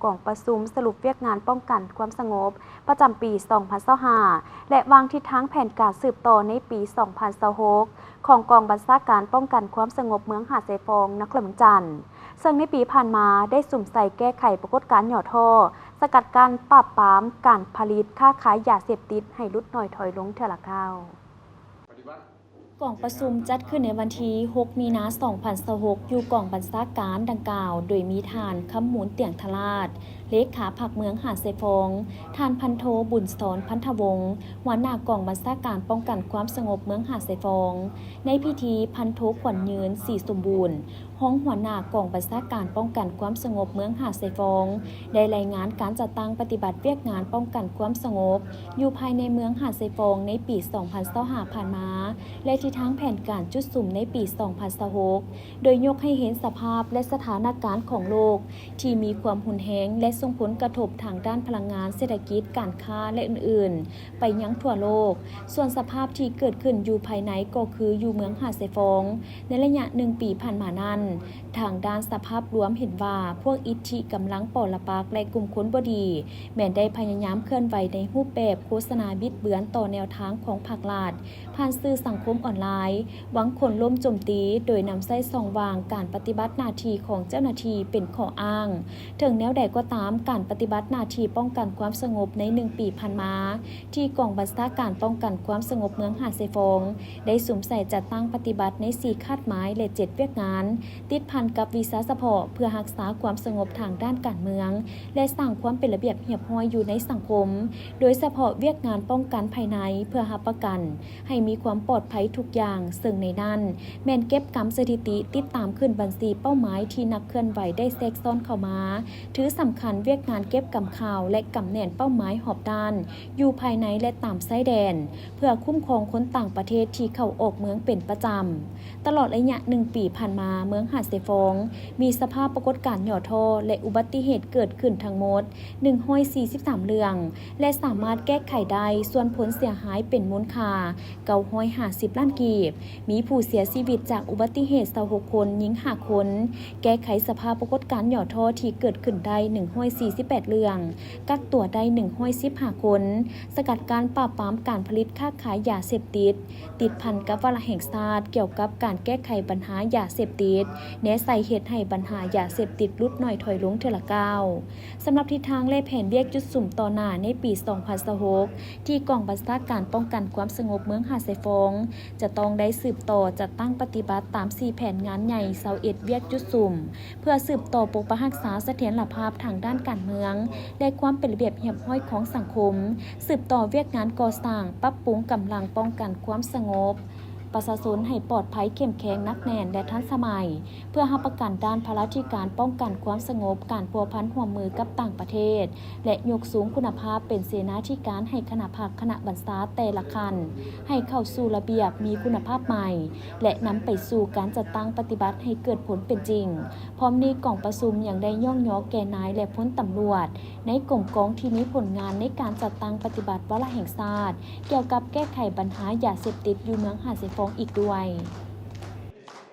กองประชุมสรุปเวียกงานป้องกันความสงบประจำปี 2025 และวางทิศทางแผนการสืบต่อในปี 2026 ของกองบัญชาการป้องกันความสงบเมืองหาดทรายฟองนครหลวงจันทร์ซึ่งในปีผ่านมาได้สุ่มใส่แก้ไขปรากฏการณ์หย่อท่อสกัดกั้นปราบปรามการผลิตค้าขายยาเสพติดให้ลดน้อยถอยลงเท่าละก้าวกองประชุมจัดขึ้นในวันที่ 6 มีนาคม 2026 อยู่กองบัญชาการดังกล่าวโดยมีทานคำมูลเตียงทลาดเลขาผักเมืองหาดทรายฟองทานพันโทบุญสอนพันธวงศ์หัวหน้ากองบัญชาการป้องกันความสงบเมืองหาดทรายฟองในพิธีพันโทขวัญยืนศรีสมบูรณ์ห้องหัวหน้ากองบัญชาการป้องกันความสงบเมืองหาดทรายฟองได้รายงานการจัดตั้งปฏิบัติเวียกงานป้องกันความสงบอยู่ภายในเมืองหาดทรายฟองในปี 2025 ผ่านมาและทิศทางแผนการจุดสุ่มในปี 2026 โดยยกให้เห็นสภาพและสถานการณ์ของโลกที่มีความหุนแฮงและส่งผลกระทบทางด้านพลังงานเศรษฐกิจการค้าและอื่นๆไปยังทั่วโลกส่วนสภาพที่เกิดขึ้นอยู่ภายในก็คืออยู่เมืองหาดทรายฟองในระยะ1 ปีผ่านมานั้นทางด้านสภาพรวมเห็นว่าพวกอิทธิกำลังปลปักษ์และกลุ่มคนบ่ดีแม้ได้พยายามเคลื่อนไหวในรูปแบบโฆษณาบิดเบือนต่อแนวทางของภาครัฐผ่านสื่อสังคมออนไลน์หวังคนล้มโจมตีโดยนำไส้ส่องวางการปฏิบัติหน้าที่ของเจ้าหน้าที่เป็นข้ออ้างถึงแนวใดก็ตามการปฏิบัติหน้าที่ป้องกันความสงบใน1 ปีผ่านมาที่กองบัญชาการป้องกันความสงบเมืองหาดทรายฟองได้สุ่มใส่จัดตั้งปฏิบัติใน4คาดหมายและ7เวียกงานติดพันกับวีซ่าเฉพาะเพื่อรักษาความสงบทางด้านการเมืองและสร้างความเป็นระเบียบเรียบร้อยอยู่ในสังคมโดยเฉพาะเวียกงานป้องกันภายในเพื่อรับประกันให้มีความปลอดภัยทุกอย่างซึ่งในนั้นแม่นเก็บกำสถิติติดตามขึ้นบัญชีเป้าหมายที่นักเคลื่อนไหวได้แทรกซ้อนเข้ามาถือสำคัญเวียกงานเก็บกำข่าวและกำแหน่นเป้าหมายหอบด้านอยู่ภายในและตามชายแดนเพื่อคุ้มครองคนต่างประเทศที่เข้าออกเมืองเป็นประจำตลอดระยะ1 ปีผ่านมาเมืองหาดทรายฟองมีสภาพปรากฏการณ์หย่อท่อและอุบัติเหตุเกิดขึ้นทั้งหมด143เรื่องและสามารถแก้ไขได้ส่วนผลเสียหายเป็นมูลค่า950 ล้านกีบมีผู้เสียชีวิตจากอุบัติเหตุ26คนหญิง5คนแก้ไขสภาพปรากฏการณ์หย่อท่อที่เกิดขึ้นได้148เรื่องกักตัวได้115คนสกัดการปราบปรามการผลิตค้าขายยาเสพติดติดพันกับวาระแห่งชาติเกี่ยวกับการแก้ไขปัญหายาเสพติดแนะใส่เหตุให้ปัญหายาเสพติดลดน้อยถอยลงเทอละก้าวสำหรับทิศทางและแผนเวียกจุดสุ่มต่อหน้าในปี 2026 ที่กองบัญชาการป้องกันความสงบเมืองหาดทรายฟองจะต้องได้สืบต่อจัดตั้งปฏิบัติตาม4แผนงานใหญ่21เวียกจุดสุ่มเพื่อสืบต่อปกปักรักษาเสถียรภาพทางด้านการเมืองและความเป็นระเบียบเรียบร้อยของสังคมสืบต่อเวียกงานก่อสร้างปรับปรุงกำลังป้องกันความสงบประชาชนให้ปลอดภัยเข้มแข็งนักแน่นและทันสมัยเพื่อรับประกันด้านภารกิจการป้องกันความสงบการพัวพันร่วมมือกับต่างประเทศและยกสูงคุณภาพเป็นเสนาธิการให้คณะภาคบัญชาแต่ละคันให้เข้าสู่ระเบียบมีคุณภาพใหม่และนำไปสู่การจัดตั้งปฏิบัติให้เกิดผลเป็นจริงพร้อมนี้กองประชุมยังได้ย่องย่อแก่นายและพลตำรวจในกรมกองที่มีผลงานในการจัดตั้งปฏิบัติวาระแห่งชาติเกี่ยวกับแก้ไขปัญหายาเสพติดอยู่เมืองหาดทรายฟองอีกด้วย